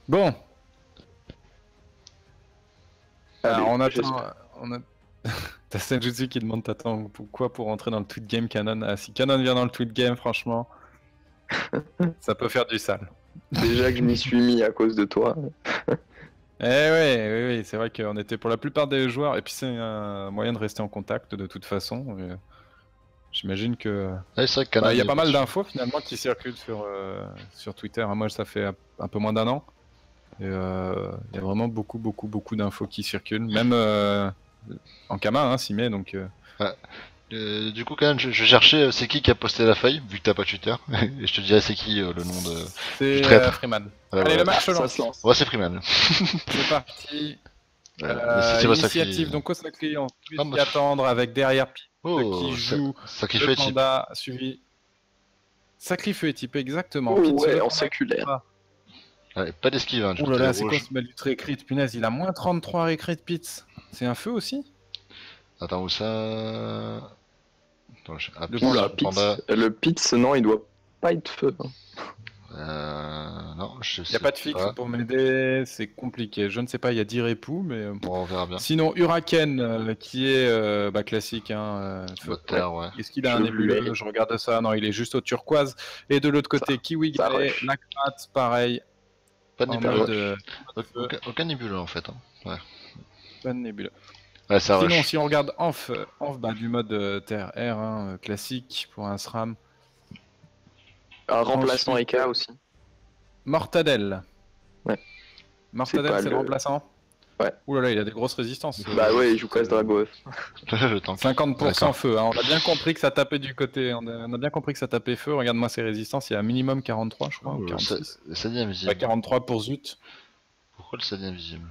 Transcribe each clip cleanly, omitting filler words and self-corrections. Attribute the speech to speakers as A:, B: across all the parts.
A: Bon, alors
B: Allez,
A: on attend.
B: j'espère.
A: On a... T'as Senjutsu qui demande t'attends pourquoi pour rentrer dans le tweet game Canon. Ah, si Canon vient dans le tweet game, franchement, ça peut faire du sale.
B: Déjà que je m'y suis mis à cause de toi.
A: Eh ouais, oui, oui, c'est vrai qu'on était pour la plupart des joueurs, et puis c'est un moyen de rester en contact de toute façon. J'imagine que.
C: Ouais, c'est vrai que
A: Bah,
C: Canon
A: il y a
C: il est
A: pas
C: pas
A: mal
C: dessus.
A: d'infos finalement qui circulent sur Twitter, hein. Moi, ça fait un peu moins d'un an. Et il y a vraiment beaucoup d'infos qui circulent, même en Kama, hein, s'y met, donc.
C: Du coup, Canon, je cherchais c'est qui a posté la faille, vu que t'as pas Twitter. Et je te dirais c'est qui le nom du
A: C'est
C: traître.
A: Freeman.
C: Ouais,
A: Allez,
C: voilà.
A: le match se
B: Ça
A: lance.
B: se lance.
C: Ouais, c'est Freeman.
A: C'est parti.
C: Mais c'est pas ça
A: Initiative,
C: qui.
A: donc Osakli, on
C: Ah,
A: peut s'y attendre avec derrière Pete qui
C: Oh,
A: joue
C: sacrifice
A: le
C: type.
A: panda suivi. Sacrifieux est typé exactement.
B: Oh
A: Pete
B: ouais,
A: le
B: en
A: panda
B: séculaire.
A: pas.
C: Ouais, pas d'esquive, hein, du
A: Ouh là
C: côté
A: là, c'est quoi
C: rouge.
A: ce malus écrit? Punaise, il a moins 33 récré de Pete. C'est un feu aussi?
C: Attends, où ça. Attends, ah,
A: Le
C: Pete,
A: panda.
B: Oula,
C: panda.
B: Le Pitts, non, il doit pas être feu, hein.
C: Non, je
A: Il n'y a
C: sais
A: pas de fixe
C: pas.
A: pour m'aider, c'est compliqué. Je ne sais pas, il y a 10 répous, mais.
C: Bon, on verra bien.
A: Sinon, Huraken, qui est classique, hein, feu.
C: Moteur, ouais.
A: Est-ce qu'il a un
B: Je
A: nébuleux?
B: l'ai.
A: Je regarde ça. Non, il est juste au turquoise. Et de l'autre côté, Kiwi
B: Ça
A: Grey,
B: rush.
A: Lacrate, pareil,
C: Pas de
A: en
B: Ça
C: nébuleux.
A: mode
B: rush.
A: feu.
C: Aucun nébuleux en fait. Hein. Ouais.
A: Pas de nébuleux.
C: Ouais, ça
A: Sinon,
C: rush.
A: si on regarde Enf, bah, du mode terre air, hein, classique pour un SRAM.
B: Un remplaçant
A: Ensuite,
B: EK aussi.
A: Mortadelle.
B: Ouais.
A: Mortadelle,
B: pas
A: c'est le
B: le-
A: remplaçant?
B: Ouais.
A: Ouh là là, il a des grosses résistances.
B: Bah ouais, il joue Casse Drago.
C: Le tank.
A: 50%
C: D'accord.
A: feu, hein. On a bien compris que ça tapait du côté. On a bien compris que ça tapait feu. Regarde-moi ses résistances, il y a un minimum 43, je crois, ou
C: Oh,
A: 46.
C: ça dit
A: Pas
C: invisible.
A: 43 pour Zut.
C: Pourquoi le ça dit invisible?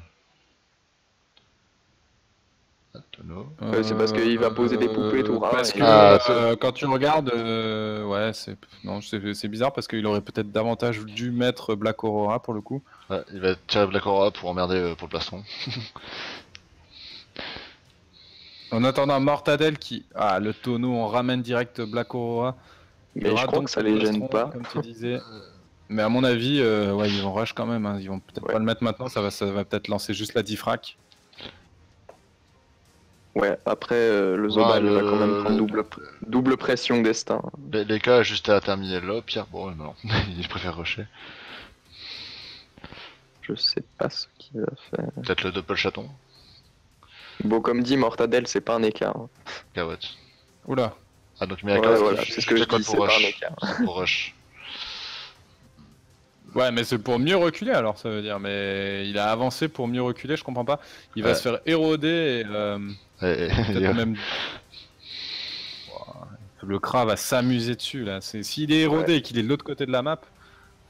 C: Tonneau.
B: C'est parce qu'il va poser des poupées tour 1.
A: Parce que
C: Ah,
A: quand tu regardes, ouais, c'est bizarre parce qu'il aurait peut-être davantage dû mettre Black Aurora pour le coup.
C: Ouais, il va tirer Black Aura pour emmerder pour le plastron.
A: En attendant Mortadelle qui, le tonneau, on ramène direct Black Aurora. Il y
B: Mais
A: aura
B: je crois
A: donc
B: que ça
A: pas de
B: les gêne
A: plastron,
B: pas.
A: comme tu disais. Mais à mon avis, ouais, ils vont rush quand même, hein. Ils vont peut-être
B: Ouais.
A: pas le mettre maintenant, ça va peut-être lancer juste la diffrac.
B: Ouais, après, le Zobal va quand même prendre double pression destin.
C: Les cas juste à terminer là, Pierre, bon, non, il préfère rusher.
B: Je sais pas ce qu'il va faire.
C: Peut-être le double chaton,
B: Bon, comme dit, Mortadelle, c'est pas un écart, hein.
C: Gawat.
A: Oula.
C: Ah, donc
B: Ouais,
C: Miyaka,
B: voilà, c'est ce que je dis, c'est
C: pour
B: pas un
C: rush.
B: écart.
C: Pour rush.
A: Ouais, mais c'est pour mieux reculer alors, ça veut dire. Mais il a avancé pour mieux reculer, je comprends pas. Il va
C: Ouais.
A: se faire éroder et peut-être même. Le Kra va s'amuser dessus là. S'il est érodé et qu'il est de l'autre côté de la map,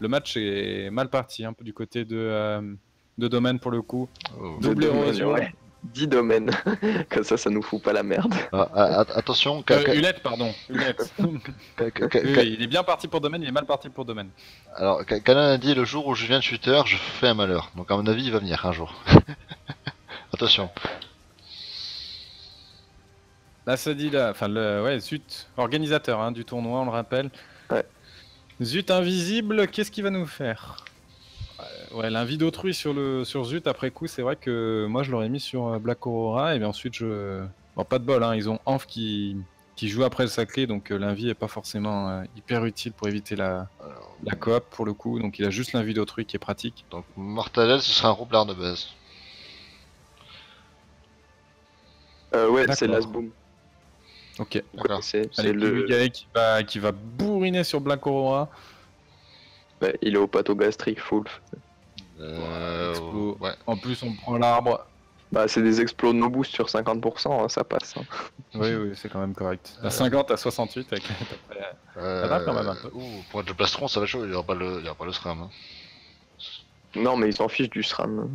A: le match est mal parti, un peu du côté de domaine pour le coup.
C: Oh.
B: De
A: Double
B: domaine,
A: érosion.
B: ouais. 10 domaines. Comme ça nous fout pas la merde.
C: Attention,
A: Hulette, pardon. Hulette. Oui, il est bien parti pour domaine, il est mal parti pour domaine.
C: alors Kanan a dit le jour où je viens de Twitter, je fais un malheur. Donc à mon avis, il va venir un jour. Attention.
A: Là, ça dit là, enfin, ouais, Zut, organisateur hein, du tournoi, on le rappelle.
B: Ouais.
A: Zut invisible, qu'est-ce qu'il va nous faire? Ouais, l'invie d'autrui sur Zut, après coup, c'est vrai que moi je l'aurais mis sur Black Aurora, et bien ensuite Bon, pas de bol, hein, ils ont Anf qui joue après le sacré, donc l'invie est pas forcément hyper utile pour éviter la coop pour le coup, donc il a juste l'invie d'autrui qui est pratique.
C: Donc Mortadelle, ce sera un roublard de base.
B: Ouais, c'est
A: D'accord.
B: Lasboom.
A: Ok.
C: D'accord.
B: C'est
A: Allez,
B: le.
A: Kiwi qui va bourriner sur Black Aurora.
B: Ouais, il est au pâteau gastrique full.
A: Explo.
C: Ouais.
A: En plus, on prend l'arbre.
B: Bah, c'est des explos no boost sur 50%, hein, ça passe. Hein.
A: Oui, c'est quand même correct. À 50 à 68 avec ça va quand même un peu.
C: Pour être le plastron, ça va chaud, il n'y aura pas le SRAM. Hein.
B: Non, mais ils s'en fichent du SRAM.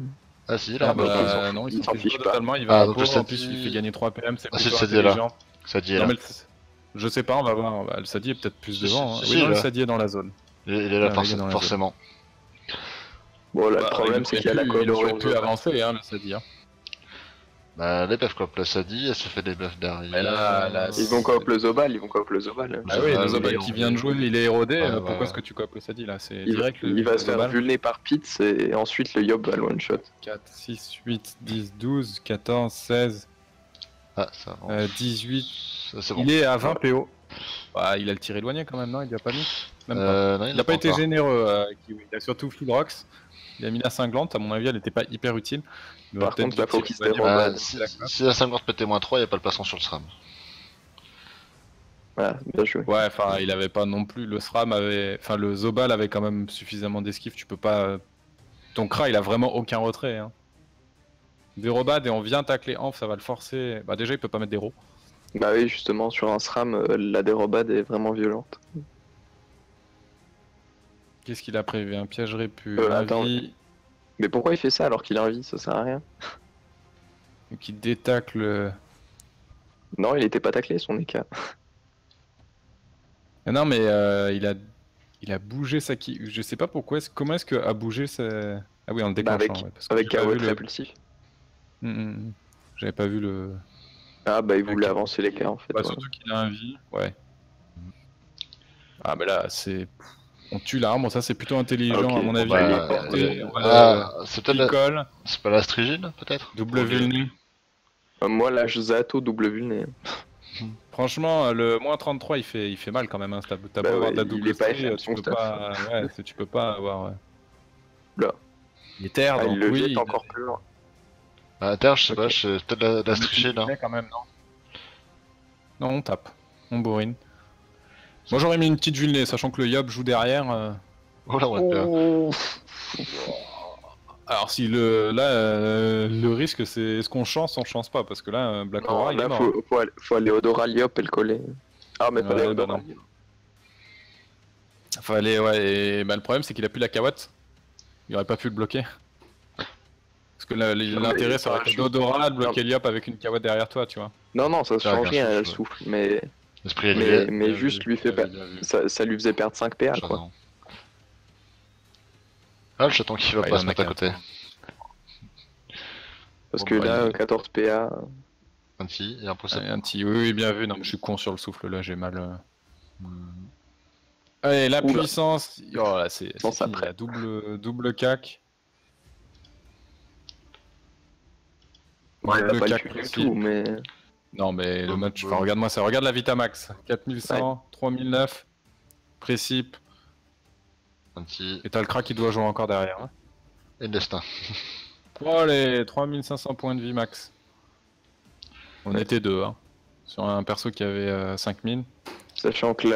C: Ah si, là,
A: Ah
B: bah,
A: bah,
B: ils s'en
A: non,
B: ils s'en fichent pas.
A: totalement, il va
C: Ah,
A: à
C: donc
A: peau,
C: le
A: en plus il lui fait gagner 3 PM, c'est
C: Ah,
A: plutôt
C: c'est dit là.
A: intelligent.
C: Ça dit
A: Non,
C: là.
A: mais je sais pas, on va voir. Le Sadi est peut-être plus
C: Si,
A: devant.
C: si,
A: Hein.
C: si,
A: Oui, non, le
C: là.
A: Sadi est dans la zone.
C: Il est là,
A: Ah, il est dans la
C: forcément.
B: Bon, là,
A: Bah,
B: le problème, c'est qu'il y a la
A: il
B: coop
A: aurait
B: sur
A: pu
B: le
A: avancer, hein, le Sadi. Hein.
C: Bah, les buffs coop le Sadi, elle se fait des buffs derrière.
A: Mais là,
B: Ils vont coop le Zobal, ils vont coop le Zobal.
A: Bah oui,
C: Ah
A: le
C: oui,
A: Zobal
C: on
A: qui
C: est-
A: vient de jouer, il est érodé.
C: Ouais,
A: Pourquoi
C: ouais.
A: est-ce que tu copes le Sadi là? C'est
B: Il,
A: direct
B: il va se faire
A: Zobal.
B: vulner par Pitts et ensuite le Yob va le one shot.
A: 4, 6, 8, 10, 12, 14, 16,
C: Ah, ça va.
A: 18.
C: Ça, c'est bon.
A: Il est à 20 PO. Bah, il a le tir éloigné quand même, non? Il lui a pas mis? Même pas.
C: Non,
A: Il a pas été
C: encore.
A: généreux, Kiwi. Il a surtout full rocks. Il a mis la cinglante, à mon avis, elle était pas hyper utile. Il aurait
B: Par
A: peut-être
B: contre, là,
A: dû
B: faut
A: tirer
B: qu'il se
A: éloigné.
B: dérobe.
C: Si la 50 PT -3, y a pas le passant sur le SRAM.
B: Voilà, bien joué.
A: Ouais, enfin, il avait pas non plus. Le SRAM avait. Enfin, le Zobal avait quand même suffisamment d'esquive. Tu peux pas. Ton Kra, il a vraiment aucun retrait. Hein. Dérobade et on vient tacler Anf, ça va le forcer. Bah, déjà, il peut pas mettre des ros.
B: Bah oui, justement, sur un SRAM, la dérobade est vraiment violente.
A: Qu'est-ce qu'il a prévu? Un piège répu,
B: Attends.
A: vie,
B: Mais pourquoi il fait ça alors qu'il a un vie? Ça sert à rien.
A: qui détacle.
B: Non, il était pas taclé son EK.
A: Ah non, mais il a bougé sa qui. Je sais pas pourquoi. Comment est-ce que a bougé sa. Ah oui, en le
B: Bah
A: déclenchant.
B: avec
A: ouais, parce que
B: avec
A: j'ai pas
B: KO
A: vu le-
B: répulsif.
A: J'avais pas vu le.
B: Ah bah il voulait
A: Ok.
B: avancer les cas en fait.
A: Bah,
B: ouais.
A: surtout qu'il a un vie. Ouais. Ah, mais là, c'est. On tue l'arbre, ça c'est plutôt intelligent
B: Ok,
A: à mon
B: bon,
A: avis.
B: bah,
A: On
B: il
A: va
B: est
A: le porter, on va
C: Ah, c'est peut-être
A: le
C: la...
A: colle,
C: C'est pas la strigine, peut-être?
A: double vulnu.
B: Moi là je zato double vulné.
A: Franchement, le moins 33 il fait mal quand même. Hein. T'as beau
B: Bah
A: avoir de la
B: ouais,
A: double
B: il est pas
A: stri,
B: FM,
A: tu
B: son
A: peux
B: stuff.
A: pas. Ouais, tu peux pas avoir.
B: Là.
A: Il est terre,
B: Ah,
A: donc
B: il le
A: oui.
B: jette encore plus loin.
C: À terre, je sais
A: Ok.
C: pas, c'est peut-être la strigine, hein.
A: quand même, non? Non, on tape. On bourrine. Moi j'aurais mis une petite vulnée, sachant que le Yob joue derrière.
C: Oh là, ouais,
B: Oh.
A: Alors si le risque c'est est-ce qu'on chance, on chance pas, parce que là Black
B: Non,
A: Aura il est
B: là
A: mort. Hein.
B: faut aller au Doraliop et le coller. Ah mais fallait
A: Ouais,
B: au
A: bah
B: Doraliop.
A: Fallait, ouais, et bah, le problème c'est qu'il a plus la Kawat. Il aurait pas pu le bloquer. Parce que l'intérêt ça aurait été d'Odora de bloquer Liop avec une Kawat derrière toi, tu vois.
B: Non, ça
C: Avec
B: change
C: un
B: rien, elle
C: souffle,
B: souffle, mais,
C: L'esprit est lié.
B: mais juste lui fait perdre. Ça lui faisait perdre 5 PA quoi.
C: Chardon. Ah, le chaton qui va
A: Ouais,
C: pas
A: il
C: se
A: en a
C: mettre à
A: qu'un,
C: côté.
A: toi.
B: Parce
A: Bon,
B: que
A: bah,
B: là,
A: il-
B: 14 PA.
C: Un petit et un pouce à
A: Allez, un petit, oui, bien vu, non mais je suis con sur le souffle là, j'ai mal.
C: Hmm.
A: Allez, la
B: Oula.
A: puissance. Oh là, c'est
B: Pense
A: fini,
B: après.
A: là. Double cac.
B: Ouais, il va
A: Le
B: pas le
A: cac
B: tuer du
A: aussi.
B: tout, mais.
A: Non mais le
C: Boum,
A: match,
C: boum.
A: enfin, regarde-moi ça, regarde la Vitamax. 4100, 3009, Précip,
C: Un petit
A: et t'as le crack qui doit jouer encore derrière. Hein.
C: et le destin.
A: Oh les 3500 points de vie max. On était deux, hein. Sur un perso qui avait 5000.
B: Sachant que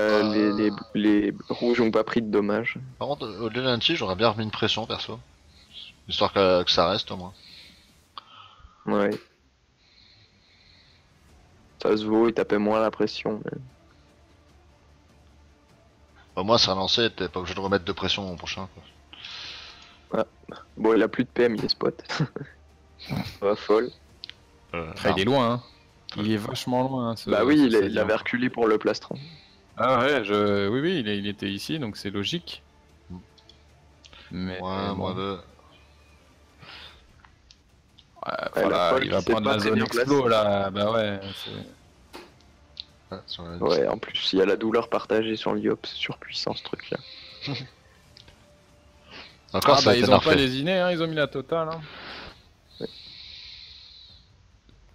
B: les rouges ont pas pris de dommages.
C: Par contre, au-delà d'un petit, j'aurais bien remis une pression perso. Histoire que ça reste au moins.
B: Ouais. Ça se vaut, il tapait moins la pression. Mais...
C: Au moins, ça lancé, t'es pas obligé de remettre de pression au prochain. Quoi.
B: Bon, il a plus de PM, il est spot. Ça va folle.
A: Il est loin, hein. Il est vachement loin. Hein,
B: Bah oui, il
A: Sadia.
B: avait reculé pour le plastron.
A: Ah ouais, oui, il était ici, donc c'est logique. Mais
C: Ouais,
A: bon.
C: moi deux.
A: Ouais,
B: Ouais, la
A: voilà,
B: folle
A: il
B: qui
A: va
B: s'est
A: prendre
B: pas
A: la
B: très
A: zone
B: bien
A: explo
B: placée.
A: là. Bah ouais,
C: Ouais, sur la
B: Ouais, en plus, il y a la douleur partagée sur l'IOP, c'est surpuissant ce truc là.
C: Encore,
A: Ah
C: ça a
A: bah
C: été
A: ils ont pas
C: nerfé.
A: lésiné, hein, ils ont mis la totale. Hein.
B: Ouais.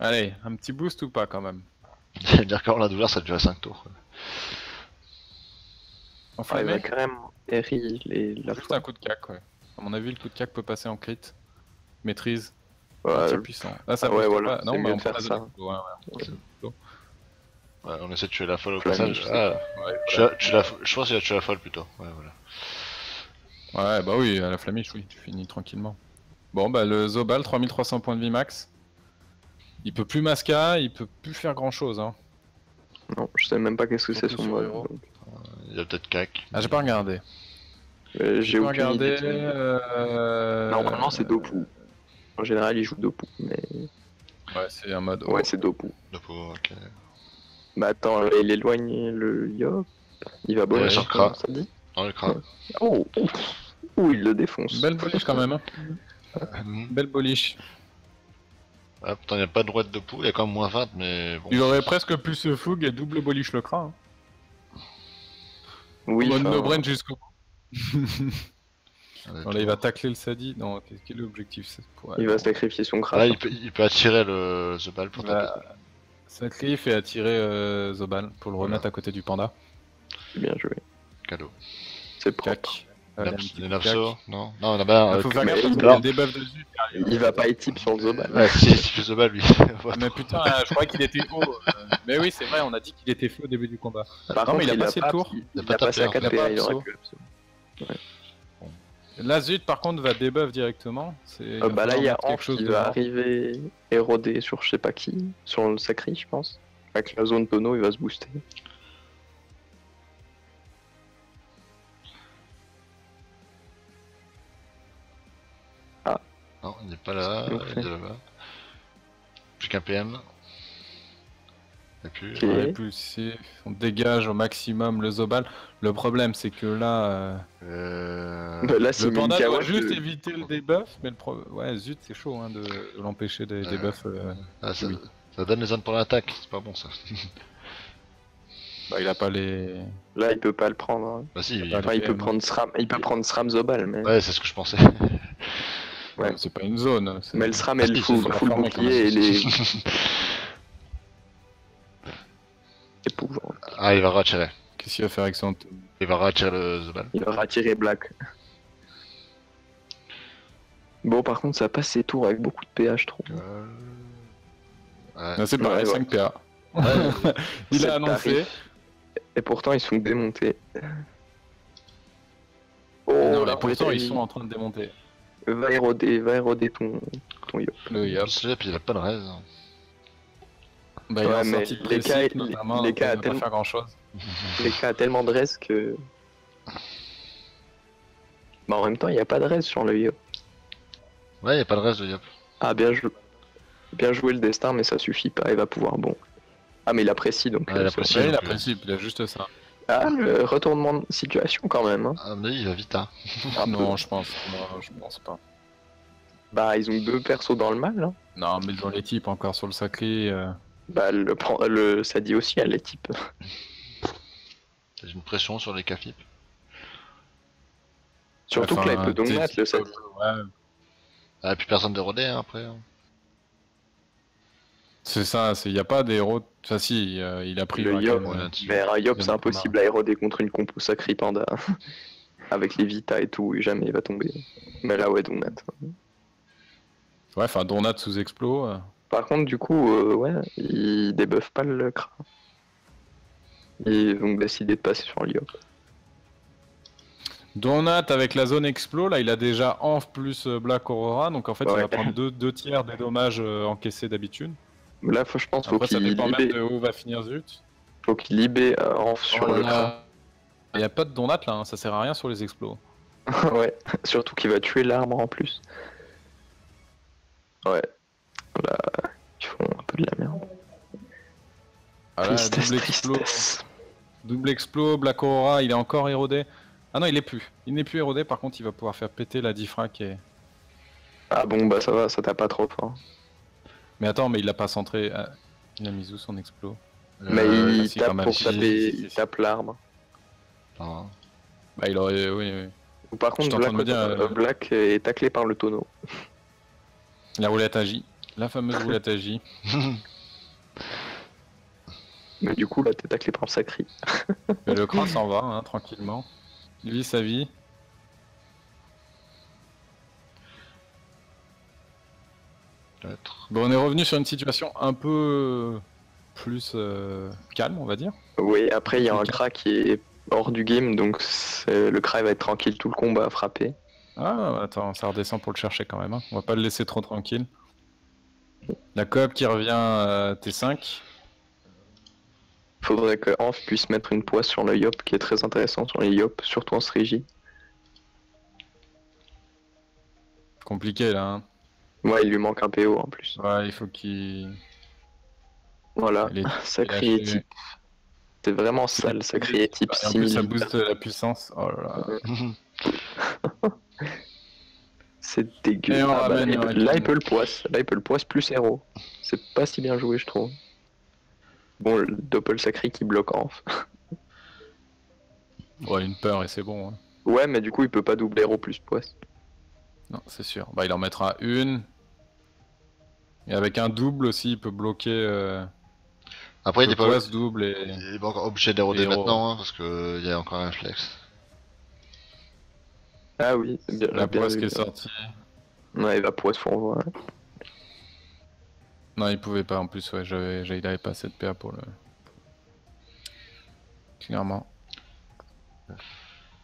A: Allez, un petit boost ou pas quand même.
C: C'est-à-dire quand la douleur, ça durait 5 tours. Quoi.
A: En
B: Ah, il va
A: flammé,
B: carrément RI la
A: juste un coup de cac, ouais. À mon avis, le coup de cac peut passer en crit. Maîtrise.
B: Ouais,
A: Tir puissant. Ah, ça
B: ah ouais,
A: booste
B: voilà,
A: pas.
B: c'est
A: Non,
B: mieux
A: mais on
B: de
A: prend
B: faire
A: la
B: ça.
A: zone explo, ouais.
C: Ouais, on essaie de tuer la folle au
B: Flamme,
C: passage.
B: je sais.
C: Ah,
A: Ouais,
C: je pense qu'il a tué la folle plutôt. Ouais, voilà.
A: ouais, bah oui, à la flamiche, oui, tu finis tranquillement. Bon, bah le Zobal, 3300 points de vie max. Il peut plus masca, il peut plus faire grand chose. Hein.
B: Non, je sais même pas qu'est-ce que c'est
A: Surtout
B: son
A: sur
B: mode.
A: Hero.
B: donc.
C: Il y a peut-être cac.
A: Ah, j'ai pas regardé.
B: J'ai
A: pas
B: aucune
A: regardé.
B: idée. Normalement, c'est Dopu. En général, il joue Dopu, mais
A: Ouais, c'est un mode.
B: ouais, c'est Dopu.
C: De peau, ok.
B: Bah attends, il éloigne le Yop. Il va
C: Ouais,
B: bonner
C: sur
B: comment
C: Kra.
B: ça dit.
C: Dans le crâne.
B: Oh, il le défonce.
A: Belle boliche quand même. Hein.
C: Mhm.
A: Belle boliche.
C: Ah, pourtant, il n'y a pas de droite de poule, il y a quand même moins 20, mais bon.
A: Il aurait presque plus fougue et double bolish le crat.
B: Oui,
A: Mode
B: enfin,
A: no brain jusqu'au bout.
C: Allez,
A: Bon, là, il va tacler le Sadi. Non, quel est l'objectif?
B: il va sacrifier son crash.
C: Là, il peut attirer the ball pour taper.
A: Sacrif et attirer Zobal pour le remettre à côté du panda.
B: Bien joué.
C: Cadeau.
B: C'est propre.
A: Cac.
C: Les Napso, non? Non, on a bien.
A: Il faut faire gaffe parce qu'il y
B: alors-
A: a le debuff de Zut.
B: Il va pas être type sur le Zobal.
C: Ouais, si tu the ball, lui.
A: Mais putain, je croyais qu'il était haut. Mais oui, c'est vrai, on a dit qu'il était fou au début du combat.
B: Par
A: Non,
B: contre,
A: mais il a passé le tour.
B: Il
C: a pas
B: a passé à
C: tapé,
B: 4
A: il a pas
B: PA, il aurait
A: abso.
B: pu abso.
A: Là, Zut, par contre, va debuff directement.
B: Bah là, il y a
A: quelque
B: Anf
A: chose
B: qui
A: de
B: va
A: mort.
B: arriver érodé sur je sais pas qui, sur le Sacri, je pense. Avec la zone tonneau, il va se booster.
C: Non, il n'est pas là,
B: Qu'est-ce qu'il
C: il
B: fait
C: est là-bas. Plus qu'un PM. Et puis.
B: Ok.
A: On est pulsé, on dégage au maximum le Zobal. Le problème, c'est que là,
B: Bah, là,
A: le
B: s'il met
A: panda
B: une
A: doit
B: kawaii,
A: juste éviter le debuff, mais ouais, Zut, c'est chaud hein, de l'empêcher des debuffs.
C: Ah, ça,
A: oui.
C: ça donne les zones pour l'attaque, c'est pas bon ça.
A: Bah, il a pas les.
B: Là, il peut pas le prendre. Hein.
C: Bah si,
A: Ah,
B: Enfin, il peut
A: PM.
B: prendre SRAM, Zobal, mais...
C: ouais, c'est ce que je pensais.
B: Ouais.
A: C'est pas une zone.
B: Mais le SRAM
C: Ah,
B: est le
C: si,
B: full,
C: c'est
B: full
A: performant,
B: bouclier et les... épouvant.
C: Ah, il va retirer.
A: Qu'est-ce qu'il va faire avec son.
C: Il va retirer le ball.
B: Il va retirer Black. Bon, par contre, ça passe ses tours avec beaucoup de PH, je trouve.
C: Ouais.
A: Non, c'est pareil,
B: Ouais,
A: 5 PA.
C: Ouais,
A: Il
B: C'est
A: a annoncé.
B: tarif. Et pourtant, ils sont démontés. Oh,
A: Non,
B: la
A: mais pourtant,
B: roulette,
A: ils sont en train de démonter.
B: va éroder ton yop.
A: Le Yop.
C: et puis il a pas de raise.
A: Bah, il
B: Ouais,
A: a
B: mais
A: sorti
B: les cas-
A: précis, notamment,
B: les
A: donc
B: cas
A: il va pas
B: tellement-
A: faire grand chose.
B: Les cas a tellement de res que... Bah, en même temps, il n'y a pas de res sur le yop.
C: Ouais, il a pas de raise de Yop.
B: Ah, bien joué le destin, mais ça suffit pas, il va pouvoir bon. Ah, mais il apprécie donc.
C: Ouais, il
B: ça-
C: apprécie.
A: Ouais, il
C: donc,
A: a principe, il a juste ça.
B: Ah, le retournement de situation quand même. Hein.
C: Ah, mais il va vite, hein.
B: Un peu.
A: Non, je pense pas.
B: Bah, ils ont deux persos dans le mal. Hein.
A: Non, mais ils ont les types encore sur le sacré.
B: Bah, ça dit aussi à les types.
C: J'ai une pression sur les cafip.
B: Surtout que là, il peut donc
A: t'es-
B: mettre le ça dit.
A: Ouais,
C: Ah, et puis personne dérodé hein, après. Hein.
A: c'est ça, il y a pas des héros. Enfin, si, il a pris
B: Le
A: Rakan,
B: Yop,
A: ouais.
C: là-dessus.
B: Mais un Yop,
A: Il y
B: c'est
A: en a
B: impossible à éroder contre une compo Sacri Panda. Avec les Vita et tout, et jamais il va tomber. Mais là, ouais, Donat.
A: Ouais, enfin, Donat sous explo.
B: Par contre, du coup, ouais, ils débuffent pas le cra. Ils vont décider de passer sur le Yop.
A: Donat avec la zone explo, là, il a déjà Enf plus Black Aurora, donc en fait, il
B: Ouais.
A: va prendre deux tiers des dommages encaissés d'habitude.
B: Là, je pense qu'il faut
A: Après, ça
B: qu'il
A: dépend même
B: libère,
A: de où va finir Zut.
B: Enf sur le cra.
A: Il n'y a pas de Donat là, hein, ça sert à rien sur les explos.
B: Ouais, surtout qu'il va tuer l'arbre en plus. Ouais. Là, ils font un peu de la merde.
A: Ah là,
B: Tristesse,
A: double explo.
B: tristesse.
A: Double explo, Black Aurora, il est encore érodé. Ah non, il est plus. Il n'est plus érodé, par contre, il va pouvoir faire péter la diffrac et...
B: Ah bon, bah ça va, ça tape pas trop fort.
A: Mais attends, mais il l'a pas centré. Ah, il a mis où son explo?
B: Mais il
A: si, quand
B: tape
A: même,
B: pour
A: si,
B: taper,
A: si.
B: il tape l'arbre.
C: Hein.
A: Bah, il aurait. Oui.
B: Ou par
A: J'étais
B: contre,
A: en train de me dire,
B: Black est taclé par le tonneau.
A: La roulette à J. La fameuse roulette à J.
B: Mais du coup, là, t'es taclé par le Sacri.
A: Mais le cran s'en va, hein, tranquillement. Il vit sa vie.
C: Peut-être.
A: Bon, on est revenu sur une situation un peu plus calme, on va dire.
B: Oui, après, il y a un Kra qui est hors du game, donc le Kra il va être tranquille tout le combat à frapper.
A: Ah, attends, ça redescend pour le chercher quand même. Hein. On va pas le laisser trop tranquille. La coop qui revient T5.
B: Faudrait que Anf puisse mettre une poisse sur le Yop, qui est très intéressant sur les Yop, surtout en Srigi.
A: Compliqué là. Hein.
B: Ouais, il lui manque un PO en plus.
A: Ouais, il faut qu'il.
B: Voilà,
A: Il est
B: Sacri et
A: lâché.
B: type. C'est vraiment sale, Sacri et type
A: Et en plus, ça
B: 6000.
A: booste la puissance. Oh là là.
B: C'est dégueu.
A: Et on
B: Ah, bah,
A: ramène
B: là,
A: Hurricane.
B: là, il peut le poisse. Là, il peut le poisse plus héros. C'est pas si bien joué, je trouve. Bon, le Doppel Sacré qui bloque off.
A: Ouais, une peur et c'est bon. Hein.
B: Ouais, mais du coup, il peut pas doubler héros plus poisse.
A: Non, c'est sûr. Bah, il en mettra une. Et avec un double aussi, il peut bloquer.
C: Après, il
A: Le
C: est pas,
A: poisse double et.
C: il est pas encore obligé d'éroder
A: héros.
C: maintenant, hein, parce que il y a encore un réflexe.
B: Ah oui, bien,
A: La
B: bien
A: poisse
B: vu,
A: qui est
B: bien.
A: sortie.
B: Ouais, il va poisse fourvoie.
A: Non, il pouvait pas en plus, ouais, il avait pas assez de PA pour le. Clairement.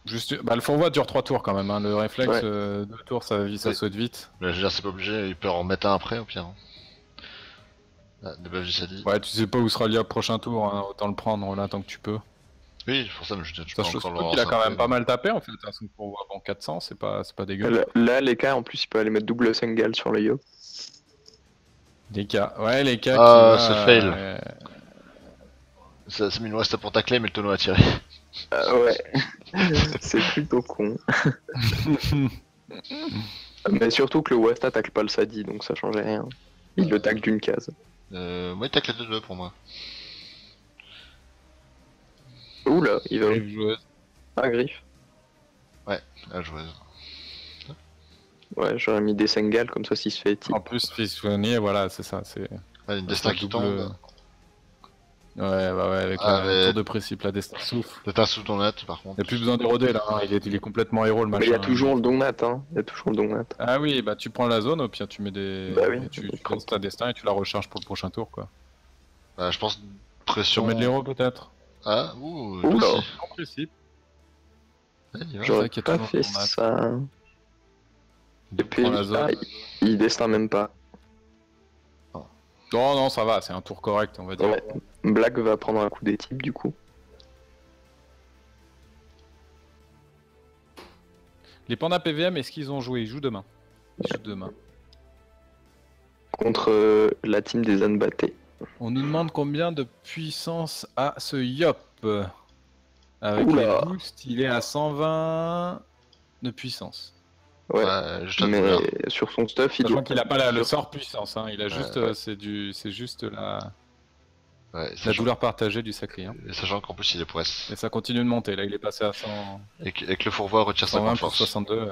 A: Juste, bah, le fourvoie dure 3 tours quand même, hein. Le réflexe,
B: Ouais.
A: 2 tours, ça
C: Oui.
A: saute vite.
C: Mais je veux dire, c'est pas obligé, il peut en remettre un après, au pire. Hein. Ah, debuff dit.
A: Ouais, tu sais pas où sera l'IA prochain tour, hein, autant le prendre là tant que tu peux.
C: Oui, pour ça, mais je
A: Ça,
C: peux
A: je
C: encore le
A: trouve qu'il a quand
C: relancer
A: même pas mal tapé en fait, hein, son fourvoie. Bon, 400, c'est pas dégueu.
B: Là, les cas, en plus, il peut aller mettre double Sengal sur le Yo.
A: Les cas, ouais, les cas
C: Ah,
A: qui
C: ce
A: va,
C: fail. Ça a mis le reste pour tacler, mais le tonneau a tiré.
B: Ouais, c'est plutôt con. Mais surtout que le West attaque pas le Sadi, donc ça changeait rien. Il le tacle d'une case.
C: Moi, il tacle les deux pour moi.
B: Oula, il va.
A: Griffe joueuse.
B: Ah, griffe.
C: La joueuse.
B: Ouais, j'aurais mis des Sengal, comme ça, s'il se fait type.
A: En plus, Fissounier, voilà, c'est ça, c'est.
C: Ouais, une destin
A: ça
C: qui
A: double-
C: tombe.
A: Ouais, bah ouais, avec
C: Ah,
A: la
C: mais-
A: tour de précipe, la destin souffle.
C: Peut-être un sous ton net, par contre.
A: Y'a plus besoin d'éroder là, hein. Il est complètement héros le
B: Mais
A: machin.
B: il y a toujours le Dongnat, hein. Il y a toujours le Dongnat.
A: Ah oui, bah tu prends la zone, au pire tu mets des.
B: Bah oui,
A: et tu
B: et
A: lances ta destin et tu la recharges pour le prochain tour quoi.
C: Bah, je pense
A: Tu
C: pression.
A: remets de l'héros peut-être.
C: Ah,
B: Oula.
C: aussi.
A: En principe.
C: Ouais, il y va.
A: Ouais,
B: J'aurais
A: qu'il y a
B: pas
A: toujours
B: fait
A: le Dongnat.
B: ça. Et
A: Tu
B: puis,
A: prends la zone.
B: il destin même pas.
A: Non, non, ça va, c'est un tour correct, on va dire.
B: Ouais. Black va prendre un coup des types, du coup.
A: Les pandas PVM, est-ce qu'ils ont joué? Ils jouent demain. Ils jouent demain.
B: Contre la team des Anbaté.
A: On nous demande combien de puissance a ce Yop. Avec
B: Oula.
A: les boosts, il est à 120 de puissance.
B: Ouais.
C: Juste à
B: Mais
C: couvert.
B: sur son stuff, il
A: Sachant
B: doit.
A: qu'il a pas le sort puissance, hein. Il a juste,
C: ouais.
A: c'est juste la
C: Ouais,
A: douleur partagée du sacré. Hein.
C: Et sachant qu'en plus il est poisse.
A: Et ça continue de monter. Là, il est passé à 100,
C: Et que le fourvoie retire
A: 120
C: 50
A: plus
C: force.
A: 62.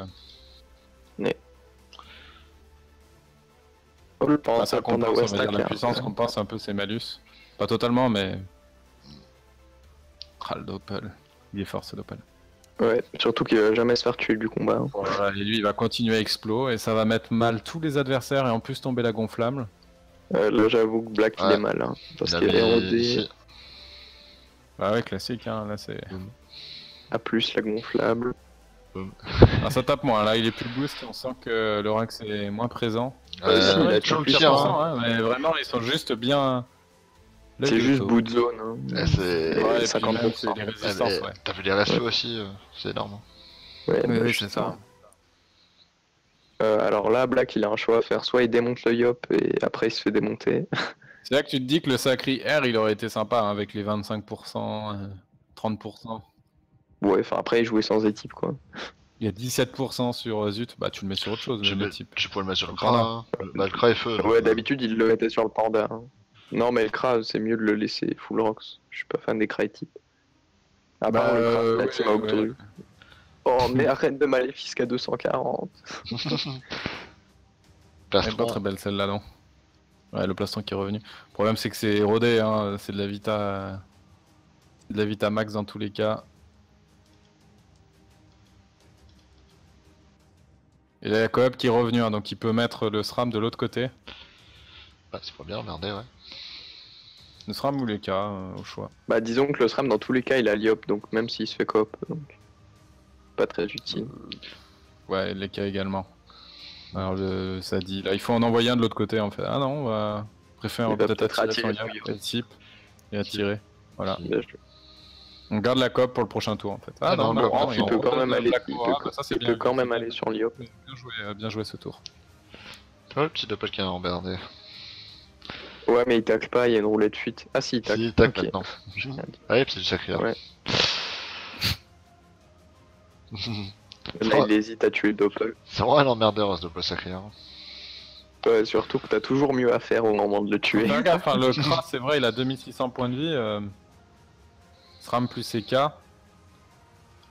B: Oh, le
A: Enfin, ça
B: Panda
A: compense, on
B: West
A: va dire, la
B: Attack,
A: puissance compense un peu ses malus. Pas totalement, mais. Ah, le Doppel. Il est fort ce Doppel.
B: Ouais, surtout qu'il va jamais se faire tuer du combat. Hein.
A: Voilà, et lui, il va continuer à explo et ça va mettre mal tous les adversaires et en plus tomber la gonflable.
B: Là, j'avoue que Black, il
C: Ouais.
B: est mal. Hein, parce
C: Il a
B: qu'il
C: mis
B: est rodé
C: ici.
A: Bah ouais, classique, hein. Là, c'est.
B: à plus la gonflable.
A: Ah, ça tape moins. Là, il est plus boost. On sent que le Rax est moins présent.
B: Ouais, si, il a
A: toujours
B: toujours
A: le
B: pire,
A: 4%, hein, mais vraiment, ils sont juste bien. Là,
B: C'est
A: il est
B: juste
A: au-
B: bout de zone. Hein.
C: Ouais, c'est-
A: Ouais, et puis
B: 50%.
A: même, c'est les résistances, ouais.
C: T'as vu les restos aussi, c'est énorme.
B: Ouais,
A: Oui,
B: bah,
A: oui,
B: je
A: c'est
B: sais
A: ça.
B: pas. Alors là, Black, il a un choix à faire. Soit il démonte le Yop et après il se fait démonter.
A: C'est là que tu te dis que le Sacri R, il aurait été sympa hein, avec les 25%, 30%.
B: Ouais, enfin après il jouait sans équipe quoi.
A: Il y a 17% sur Zut, bah tu le mets sur autre chose, le type.
C: Tu pourrais le mettre sur le
A: Le
C: Kra. Hein. Bah, le Kra est feu.
B: Ouais, d'habitude il le mettait sur le Panda. Hein. Non, mais le Kra, c'est mieux de le laisser full rocks. Je suis pas fan des Kra types. À part le Kra, la team Octru. Oh, mais arrête de Maléfique à 240.
A: Elle est
C: Plastron.
A: pas très belle celle-là, non. Ouais, le plastron qui est revenu. Le problème, c'est que c'est érodé, hein. C'est de la Vita. C'est de la Vita max dans tous les cas. Et là, il y a Coop qui est revenu, hein, donc il peut mettre le SRAM de l'autre côté.
C: Ouais, c'est pas bien, merdé, ouais.
A: Le SRAM ou les K, au choix.
B: Bah disons que le SRAM dans tous les cas il a l'IOP, donc même s'il se fait coop, donc pas très utile.
A: Ouais, les K également. Alors ça dit, là il faut en envoyer un de l'autre côté en fait. Ah non, on va préférer
B: Il va
A: peut-être
B: peut-être
A: attirer
B: attirer
A: son
B: son
A: Yop, le type et attirer. Voilà.
B: Là, je-
A: On garde la COP pour le prochain tour en fait.
C: Ah non,
A: non,
C: non,
B: il peut quand même aller,
A: Black Aura, bah, ça, c'est
B: il
A: bien
B: peut
A: joué,
B: quand
A: c'est
B: même
A: bien
B: aller
A: joué.
B: sur l'IOP.
A: Bien joué ce tour.
C: Oh, le petit doppel qui est emmerdé.
B: Ouais, mais il tacle pas, il y a une roulette de fuite. Ah si, il tacle.
C: Si, il tac
B: Ok.
C: maintenant. Allez, c'est du sacré.
B: Ouais. Là, il hésite à tuer le Doppel.
C: C'est vraiment un emmerdeur ce Doppel sacré. Hein.
B: Ouais, surtout que t'as toujours mieux à faire au moment de le tuer.
A: Fais gaffe, hein, le Kra, c'est vrai, il a 2600 points de vie. SRAM plus EK.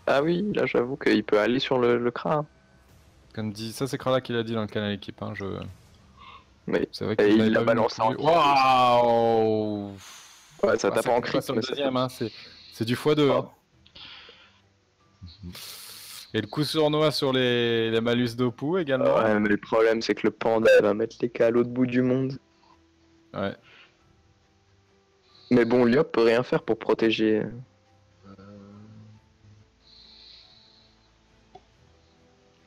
B: Ah oui, là j'avoue qu'il peut aller sur le Kra.
A: Comme dit, ça c'est Krala qui l'a dit dans le canal équipe. Hein,
B: Mais
A: c'est vrai
B: et
A: qu'il
B: il l'a balancé en
A: Waouh.
B: Ouais, ça tape
A: c'est
B: en
A: pas
B: crit.
A: sur le deuxième, hein, c'est du x2. Hein. Et le coup sournois sur les malus d'Opu également.
B: Ouais, mais le problème c'est que le panda va mettre les cas à l'autre bout du monde.
A: Ouais.
B: Mais bon, Liop peut rien faire pour protéger.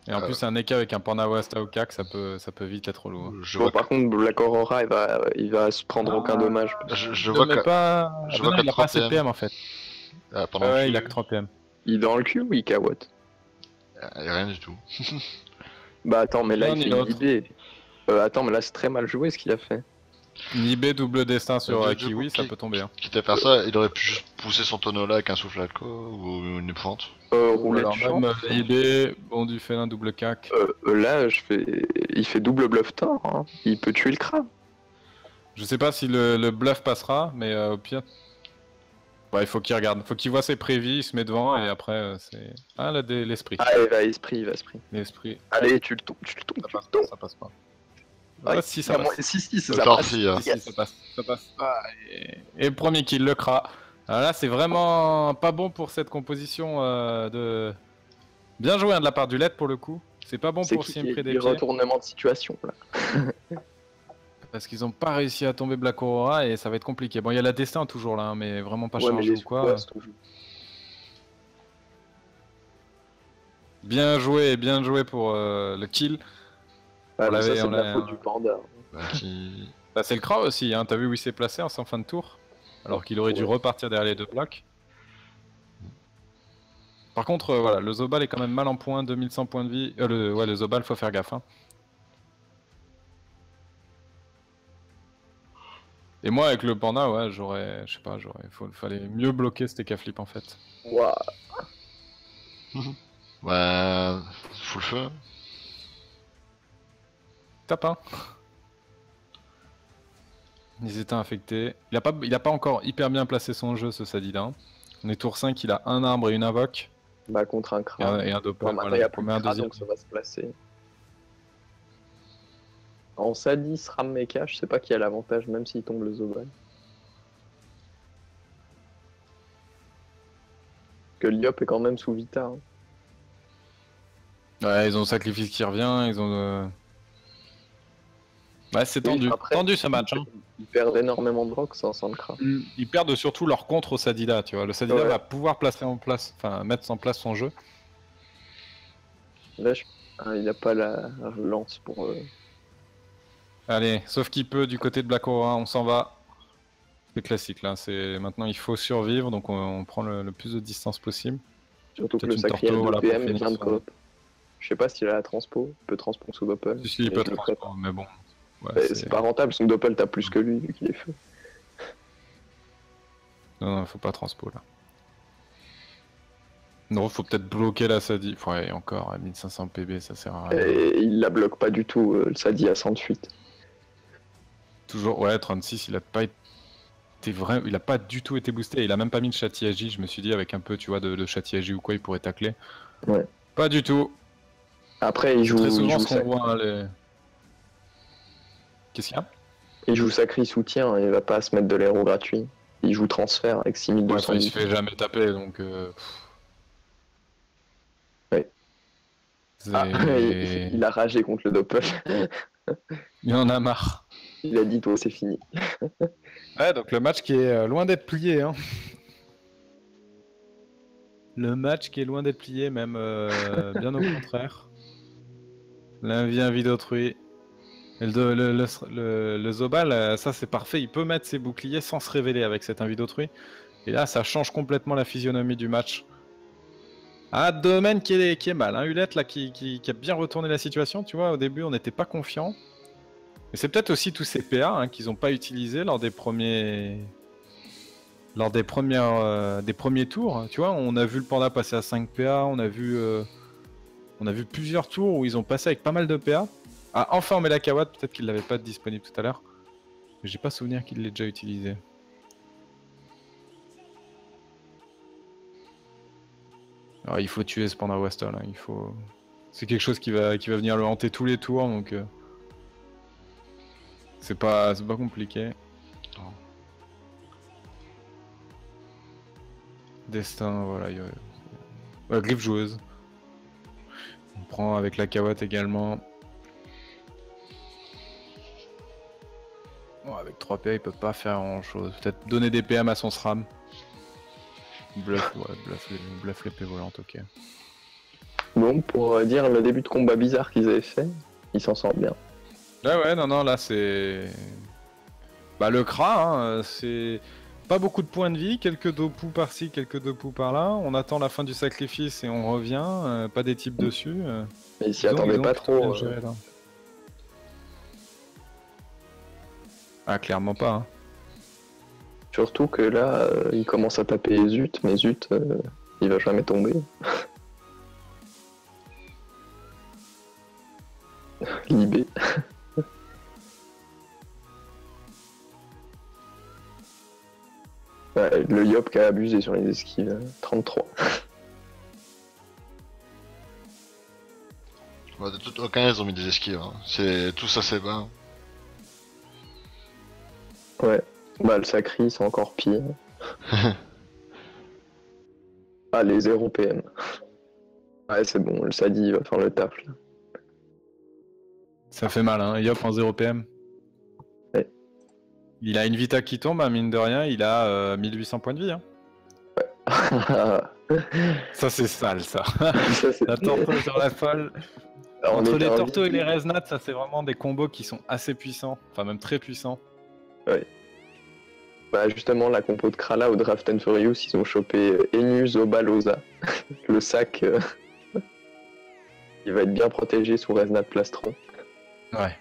A: Et en plus, un EK avec un panda West Aokak, ça peut vite être lourd.
B: Bon, par contre, Black Aurora, il va se prendre aucun dommage.
C: Je vois que.
A: Je vois qu'il a pas assez de PM en fait.
C: Ah, pendant
A: Ouais, il a que 3 PM.
B: Il est dans le cul ou il cawotte?
C: Rien du tout.
B: Bah attends, mais là
A: L'un
B: il
A: ni
B: fait
A: l'autre.
B: une idée. Attends, mais là c'est très mal joué ce qu'il a fait.
A: Nibé double destin sur
C: Du
A: Kiwi,
C: coup,
A: ça peut tomber. Hein.
C: Quitte à faire ça, il aurait pu juste pousser son tonneau là avec un souffle quoi, ou une épouvante.
B: Roulette
A: Alors
B: chance.
A: même Nibé, bon du félin double cac.
B: Là, il fait double bluff tort. Hein. Il peut tuer le crabe.
A: Je sais pas si le bluff passera, mais au pire... Ouais, il faut qu'il regarde, faut qu'il voit ses prévis, il se met devant et après c'est... Ah là, l'esprit.
B: Ah, il va esprit.
A: L'esprit.
B: Allez, tu le tombes.
A: Ça passe pas.
B: Ouais,
A: Ah, si, ça passe.
B: Si, ça
C: Attends,
B: passe.
C: si, hein.
A: Si, ça passe. Ah, et le premier kill, le Kra. Alors là, c'est vraiment pas bon pour cette composition de... Bien joué hein, de la part du LED pour le coup. C'est pas bon
B: C'est
A: pour
B: qui
A: Siempre des
B: les
A: pieds.
B: retournements de situation là.
A: Parce qu'ils ont pas réussi à tomber Black Aurora et ça va être compliqué. Bon, il y a la destin toujours là, hein, mais vraiment pas
B: Ouais, mais
A: chargé
B: les
A: ou quoi. Bien joué pour le kill.
B: Ah,
A: On
B: mais ça,
A: l'avait-
B: c'est
A: on
B: de la
A: l'a-
B: faute du panda.
A: Bah, c'est le Kra aussi, hein. T'as vu où il s'est placé en fin de tour alors qu'il aurait dû repartir derrière les deux blocs. Par contre, voilà, le Zobal est quand même mal en point, 2100 points de vie. Le Zobal, faut faire gaffe. Hein. Et moi, avec le panda, ouais, je sais pas, fallait mieux bloquer cet EK flip en fait.
B: Waouh.
C: Ouais, full feu.
A: Tape, hein. Ils étaient infectés. Il a pas encore hyper bien placé son jeu, ce Sadida. On est tour 5, il a un arbre et une invoque.
B: Bah, contre un crabe.
A: Et un doppel.
B: Maintenant,
A: Voilà,
B: il y a
A: il
B: plus
A: met
B: de
A: un
B: crabe,
A: deuxième.
B: donc ça va se placer. En Sadi, SRAM Mecha, je sais pas qui a l'avantage, même s'il tombe le Zobal. Que Liop est quand même sous Vita. Hein.
A: Ouais, ils ont sacrifice qui revient, ils ont... Ouais, c'est tendu.
B: Après,
A: Tendu ce match. Hein.
B: Ils perdent énormément de rock sans le crabe.
A: Ils perdent surtout leur contre au Sadida, tu vois. Le Sadida
B: Ouais.
A: va pouvoir mettre en place son jeu.
B: Là, il a pas la lance pour...
A: Allez, sauf qu'il peut du côté de Black Aurora, on s'en va. C'est classique là, maintenant il faut survivre, donc on prend le plus de distance possible.
B: Surtout que
A: Peut-être
B: le
A: une
B: sacré
A: Torto, voilà,
B: PM
A: pour
B: est
A: finir
B: plein de
A: son-
B: coop. Je sais pas s'il a la transpo, il peut transpo sous Doppel.
A: Si, il peut transport, mais bon. Ouais,
B: C'est pas rentable, son Doppel t'as plus que lui vu qu'il est feu.
A: Non, faut pas transpo là. Non, faut peut-être bloquer la Sadi. Ouais, encore, à 1500 PB, ça sert à rien.
B: Et il la bloque pas du tout, le Sadi à 108.
A: Toujours, ouais, 36, il a pas il a pas du tout été boosté, il a même pas mis de Châtiagi, je me suis dit avec un peu, tu vois, de Châtiagi ou quoi, il pourrait tacler.
B: Ouais.
A: Pas du tout.
B: Après, il joue,
A: Très
B: il
A: souvent,
B: joue,
A: ce qu'on voit, hein, les... Qu'est-ce qu'il y a?
B: il joue sacré soutien, il va pas se mettre de l'héros gratuit. Il joue transfert avec
A: Ouais,
B: 6200.
A: il se fait jamais taper, donc...
B: Ouais. Ah, il a ragé contre le Doppel.
A: Il en a marre.
B: Il a dit, toi, c'est fini.
A: Ouais, donc le match qui est loin d'être plié, hein. Le match qui est loin d'être plié, même bien au contraire. L'envie d'autrui. Et le Zobal, ça c'est parfait, il peut mettre ses boucliers sans se révéler avec cette envie d'autrui. Et là, ça change complètement la physionomie du match. Ah, domaine qui est mal, hein. Hulette là qui a bien retourné la situation, tu vois, au début on n'était pas confiant. Et c'est peut-être aussi tous ces PA hein, qu'ils n'ont pas utilisés lors des premiers premiers tours. Tu vois, on a vu le panda passer à 5 PA, on a vu On a vu plusieurs tours où ils ont passé avec pas mal de PA. Ah, enfin on met la Kawad, peut-être qu'il l'avait pas disponible tout à l'heure. Mais j'ai pas souvenir qu'il l'ait déjà utilisé. Alors il faut tuer ce Panda Wasta là, il faut... C'est quelque chose qui va venir le hanter tous les tours, donc... C'est pas compliqué.
C: Non.
A: Destin, voilà. Griffe joueuse. On prend avec la Kawat également. Bon, avec 3 PA, il peut pas faire grand chose. Peut-être donner des PM à son SRAM. Bluff, ouais, bluff l'épée volante, ok.
B: Bon, pour dire le début de combat bizarre qu'ils avaient fait, ils s'en sortent bien.
A: Ouais, non, là c'est... Bah le Kra, hein, c'est... Pas beaucoup de points de vie, quelques dopous par-ci, quelques dopous par-là. On attend la fin du sacrifice et on revient, pas des types dessus.
B: Mais ils s'y attendaient pas trop.
A: Géré, là. Ah, clairement pas. Hein.
B: Surtout que là, il commence à taper Zut, mais Zut, il va jamais tomber. Libé. Ouais, le Yop qui a abusé sur les esquives, 33.
C: Ouais, de toute aucun ils ont mis des esquives. Hein. C'est tout ça, c'est bas.
B: Ouais, bah le Sacri c'est encore pire. Ah, les 0 PM. Ouais, c'est bon, le Sadi va faire le taf là.
A: Ça fait mal, hein. Yop en 0 PM.
B: Ouais.
A: Il a une Vita qui tombe, hein, mine de rien, il a 1800 points de vie. Hein. Ça c'est sale, ça. La torto sur la folle. Entre les tortos et les Resnats, ça c'est vraiment des combos qui sont assez puissants, enfin même très puissants.
B: Ouais. Bah justement, la compo de Krala au Draft and Furious, ils ont chopé Enu, Zoba, Loza. Le sac, il va être bien protégé sous Resnat Plastron.
A: Ouais.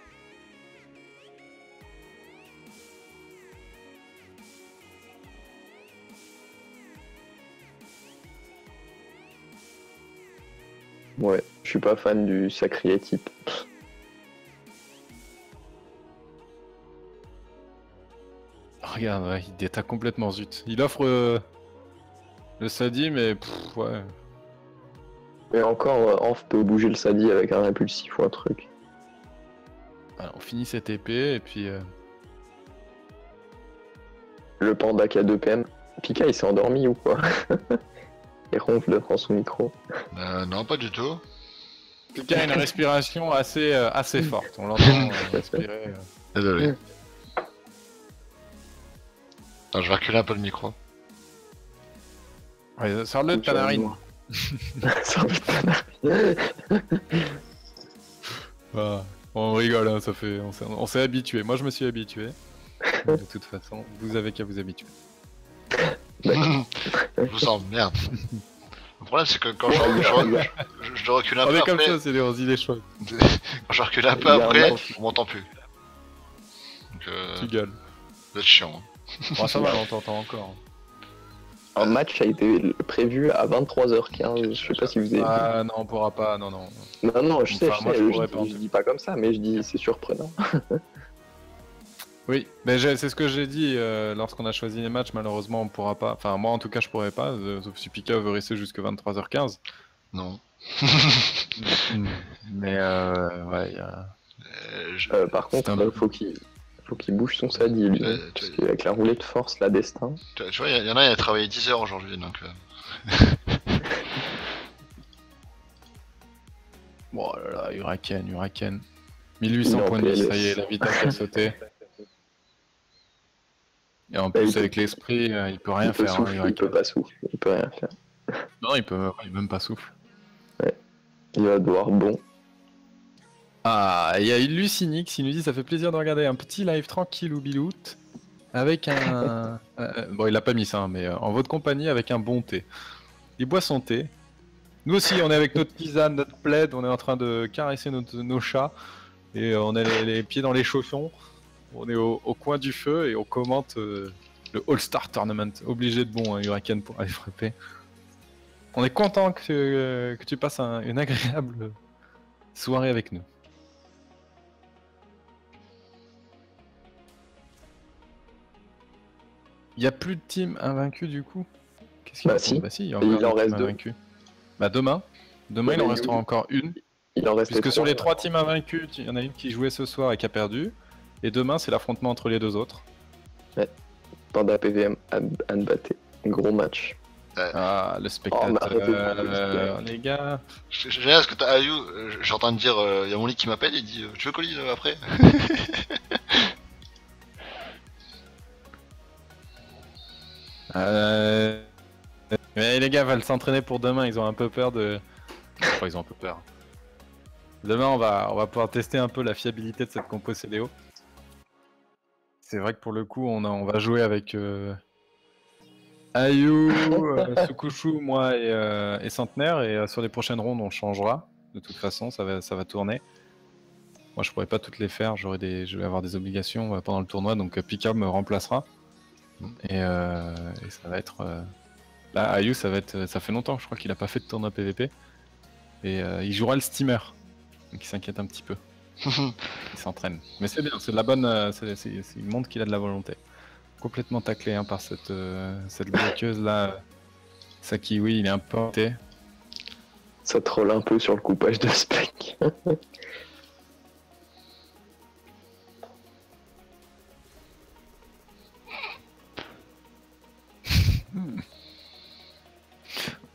B: Ouais, je suis pas fan du Sacrier type.
A: Regarde, ouais, il déta complètement Zut. Il offre le Sadi, mais pff, ouais.
B: Mais encore, Anf peut bouger le Sadi avec un impulsif ou un truc.
A: Alors, on finit cette épée, et puis...
B: Le panda qui a 2 PM. Pika, il s'est endormi ou quoi? Il ronfle devant son micro.
C: Non, pas du tout.
A: Pika a une respiration assez forte, on l'entend respirer.
C: Désolé. Attends, je vais reculer un peu le micro.
A: Ouais, sors-le de ta narine.
B: Sors-le de ta narine.
A: Ah, on rigole, hein, ça fait... on s'est habitué. Moi, je me suis habitué. De toute façon, vous avez qu'à vous habituer.
C: Je vous emmerde. Le problème, c'est que quand je recule un peu
A: Comme
C: après...
A: ça, c'est des idées chaudes.
C: Quand je recule un peu après, on m'entend plus. Donc,
A: Tu gueules.
C: c'est chiant. Hein.
A: Bon, ça va, on t'entend encore.
B: Un match a été prévu à 23h15, je sais pas si vous avez vu.
A: Ah non, on pourra pas, non.
B: Non, je sais,
A: moi,
B: je dis pas comme ça, mais je dis c'est surprenant.
A: Oui, mais c'est ce que j'ai dit lorsqu'on a choisi les matchs, malheureusement on pourra pas, enfin moi en tout cas je pourrais pas, sauf si Pika veut rester jusque 23h15.
C: Non.
A: Mais ouais,
B: par contre, faut qu'il bouge son Sadi, lui, parce qu'avec la roulée de force, la destin...
C: Tu vois, il y en a, il a travaillé 10 heures aujourd'hui, donc...
A: Bon là là, Huracan. 1800 points de vie, ça y est, la Vita qui a sauté. Et en plus, avec l'esprit, il peut rien faire.
B: Il peut pas souffler, il peut rien faire.
A: Non, il peut même pas souffler.
B: Ouais. Il va devoir bon.
A: Ah, il y a Lucinix qui nous dit ça fait plaisir de regarder un petit live tranquille ou biloute avec un... bon, il a pas mis ça, mais en votre compagnie avec un bon thé. Il boit son thé. Nous aussi, on est avec notre tisane, notre plaid, on est en train de caresser nos chats. Et on a les pieds dans les chaussons. On est au coin du feu et on commente le All-Star Tournament. Obligé de bon, Huracan pour aller frapper. On est content que tu passes une agréable soirée avec nous. Il n'y a plus de team invaincu du coup. Qu'est-ce qu'il
B: Bah
A: raconte
B: si,
A: Bah si, il y a
B: il
A: encore
B: en
A: des
B: reste
A: teams
B: 2.
A: invaincus. Bah demain. Demain, il en restera encore une.
B: Il en reste
A: Puisque sur les 3 teams invaincus, il y en a une qui jouait ce soir et qui a perdu. Et demain, c'est l'affrontement entre les 2 autres.
B: Ouais. Panda PVM, Anne Batté. Gros match.
A: Ah, le spectateur, les gars.
C: J'aime bien ce que t'as Ayu, je suis en train de dire, il y a mon lit qui m'appelle, il dit tu veux colis après.
A: Mais les gars veulent s'entraîner pour demain, ils ont un peu peur de... Enfin, ils ont un peu peur. Demain, on va pouvoir tester un peu la fiabilité de cette compo CDO. C'est vrai que pour le coup, on va jouer avec Ayu, Sukushu, moi et Centenaire. Et sur les prochaines rondes, on changera. De toute façon, ça va tourner. Moi, je pourrais pas toutes les faire. Je vais avoir des obligations pendant le tournoi. Donc Pika me remplacera. Et ça va être... Là, Ayu, ça fait longtemps, je crois qu'il a pas fait de tournoi PVP. Et il jouera le steamer. Donc il s'inquiète un petit peu. Il s'entraîne. Mais c'est bien, c'est de la bonne. Il montre qu'il a de la volonté. Complètement taclé par cette bloqueuse là. Saki, oui, il est un peu hanté.
B: Ça troll un peu sur le coupage de spec.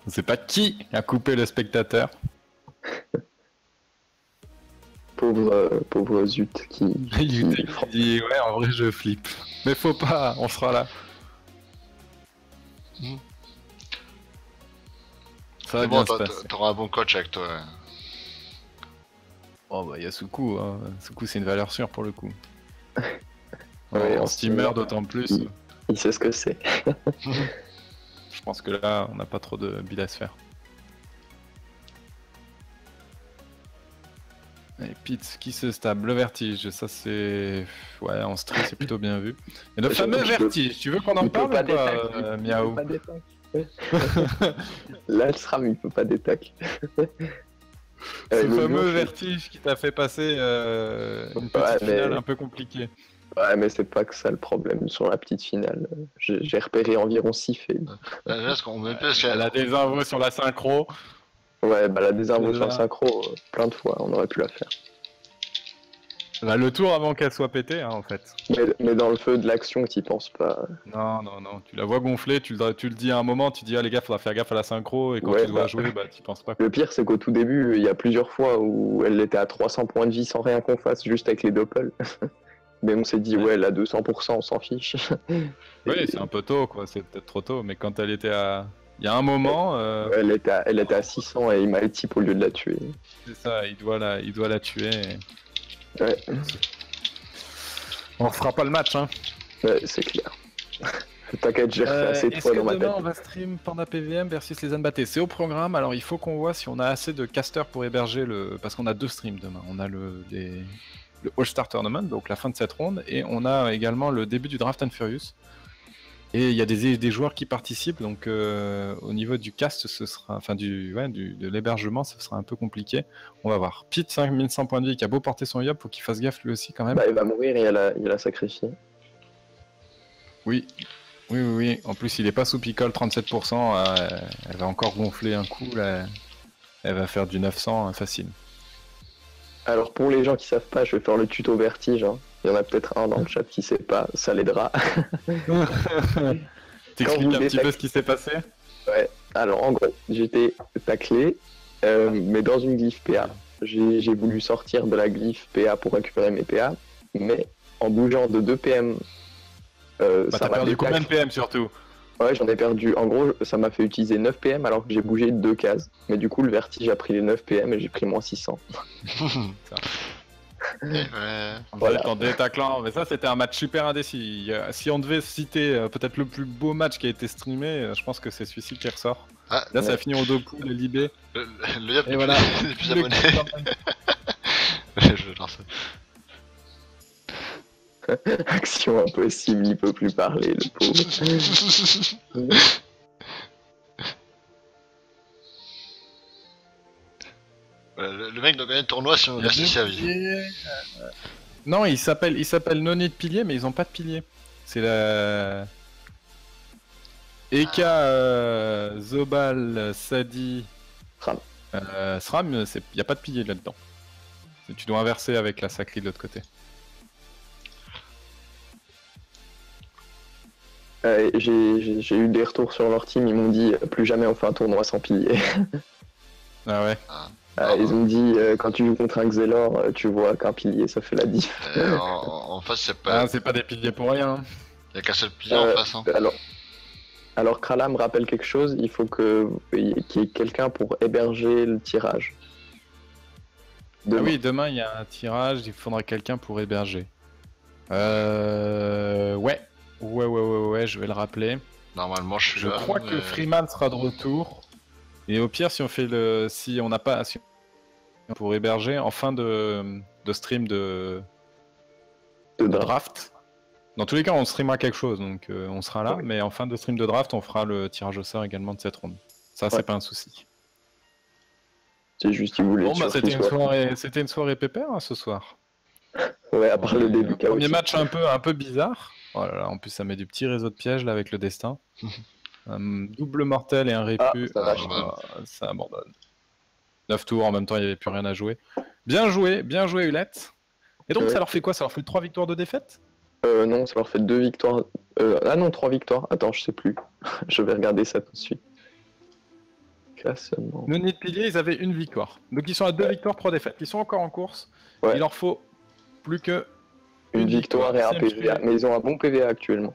A: On sait pas qui a coupé le spectateur.
B: Pauvre Zut qui
A: Il dit ouais, en vrai je flippe. Mais faut pas, on sera là. Ça va bien se passer.
C: T'auras un bon coach avec toi. Ouais.
A: Oh bah y'a Suku, hein. Suku c'est une valeur sûre pour le coup.
B: Ouais,
A: en steamer d'autant plus.
B: Il sait ce que c'est.
A: Je pense que là on n'a pas trop de build à se faire. Et Pete qui se stable, le vertige, ça c'est... Ouais, en stream c'est plutôt bien vu. Et le fameux vertige, tu veux qu'on en parle ou pas, Miaou?
B: Là le SRAM il peut pas détac.
A: Ce fameux vertige qui t'a fait passer une petite finale un peu compliquée.
B: Ouais mais c'est pas que ça le problème sur la petite finale. J'ai repéré environ 6 faits.
C: Elle
A: a des invos sur la synchro.
B: Ouais, bah la désinvo sur le synchro, plein de fois, on aurait pu la faire.
A: Bah, le tour avant qu'elle soit pétée, hein, en fait.
B: Mais dans le feu de l'action, t'y penses pas.
A: Non, tu la vois gonfler, tu le dis à un moment, tu dis ah les gars, faudra faire gaffe à la synchro, et quand tu dois jouer, bah t'y penses pas.
B: Le pire, c'est qu'au tout début, il y a plusieurs fois où elle était à 300 points de vie sans rien qu'on fasse, juste avec les doppels. Mais on s'est dit, ouais, elle a 200%, on s'en fiche.
A: Oui, c'est un peu tôt, quoi, c'est peut-être trop tôt, mais quand elle était à... Il y a un moment...
B: Elle était à 600 et il m'a type au lieu de la tuer.
A: C'est ça, il doit la tuer. Et...
B: Ouais.
A: On refera pas le match, hein.
B: Ouais, c'est clair. T'inquiète, j'ai refait assez de fois dans ma tête.
A: Demain on va stream Panda PVM versus les Anbaté. C'est au programme, alors il faut qu'on voit si on a assez de casters pour héberger le... Parce qu'on a 2 streams demain. On a le All-Star Tournament, donc la fin de cette ronde, et on a également le début du Draft and Furious. Et il y a des joueurs qui participent, donc au niveau du cast, ce sera, enfin de l'hébergement, ce sera un peu compliqué. On va voir. Pete, 5100 points de vie, qui a beau porter son yop, faut qu'il fasse gaffe lui aussi quand même.
B: Bah, il va mourir et il a sacrifié.
A: Oui. En plus, il est pas sous picole, 37%. Elle va encore gonfler un coup. Là. Elle va faire du 900 facile.
B: Alors pour les gens qui savent pas, je vais faire le tuto vertige. Hein. Il y en a peut-être un dans le chat qui sait pas, ça l'aidera.
A: T'expliques un petit peu ce qui s'est passé?
B: Ouais, alors en gros, j'étais taclé, mais dans une glyphe PA. J'ai voulu sortir de la glyphe PA pour récupérer mes PA, mais en bougeant de 2 PM,
A: ça t'as perdu combien de PM surtout?
B: Ouais, j'en ai perdu. En gros, ça m'a fait utiliser 9 PM alors que j'ai bougé 2 cases. Mais du coup, le vertige a pris les 9 PM et j'ai pris moins 600.
A: Voilà. En détaclant, mais ça c'était un match super indécis. Si on devait citer peut-être le plus beau match qui a été streamé, je pense que c'est celui-ci qui ressort. Ah, là, ça a fini au deux poules, le Libé.
C: Le Yop
A: et voilà.
C: Les plus abonnés. Je lance.
B: Action impossible, il peut plus parler, le pauvre.
C: le mec doit gagner le tournoi si on reste ici à vie.
A: Non, il s'appelle Noni de pilier, mais ils ont pas de pilier. C'est la... Eka, Zobal, Sadi,
B: Sram.
A: Sram, y a pas de pilier là-dedans. Tu dois inverser avec la Sacri de l'autre côté.
B: J'ai eu des retours sur leur team, ils m'ont dit plus jamais on fait un tournoi sans pilier.
A: Ah ouais.
B: Ils ont dit quand tu joues contre un Xelor, tu vois qu'un pilier ça fait la diff.
C: En face, c'est pas.
A: Ah, c'est pas des piliers pour rien.
C: Y'a qu'un seul pilier en face. Hein.
B: Alors Krala me rappelle quelque chose, il faut qu'il y ait quelqu'un pour héberger le tirage.
A: Ah oui, demain il y a un tirage, il faudra quelqu'un pour héberger. Ouais, je vais le rappeler.
C: Normalement, je suis
A: Je
C: là.
A: crois que Freeman sera de retour. Et au pire, si on fait si on n'a pas pour héberger en fin de stream de draft. Dans tous les cas, on streamera quelque chose, donc on sera là. Ouais. Mais en fin de stream de draft, on fera le tirage au sort également de cette ronde. Ça, c'est pas un souci.
B: C'est juste qu'ils voulaient.
A: Bon, bah, c'était une soirée pépère hein, ce soir.
B: Ouais, à part le début.
A: Premier match un peu bizarre. Oh là là, en plus, ça met du petit réseau de pièges là avec le destin. Un double mortel et un répu. Ça abandonne. 9 tours, en même temps, il n'y avait plus rien à jouer. Bien joué, Hulette. Et donc, ça leur fait quoi? Ça leur fait 3 victoires de défaite?
B: Non, ça leur fait 2 victoires. Ah non, 3 victoires. Attends, je sais plus. Je vais regarder ça tout de suite.
A: Noni de pilier, ils avaient 1 victoire. Donc ils sont à 2 victoires, 3 défaites. Ils sont encore en course. Ouais. Il leur faut plus que
B: une victoire et un PVA. Mais ils ont un bon PVA actuellement.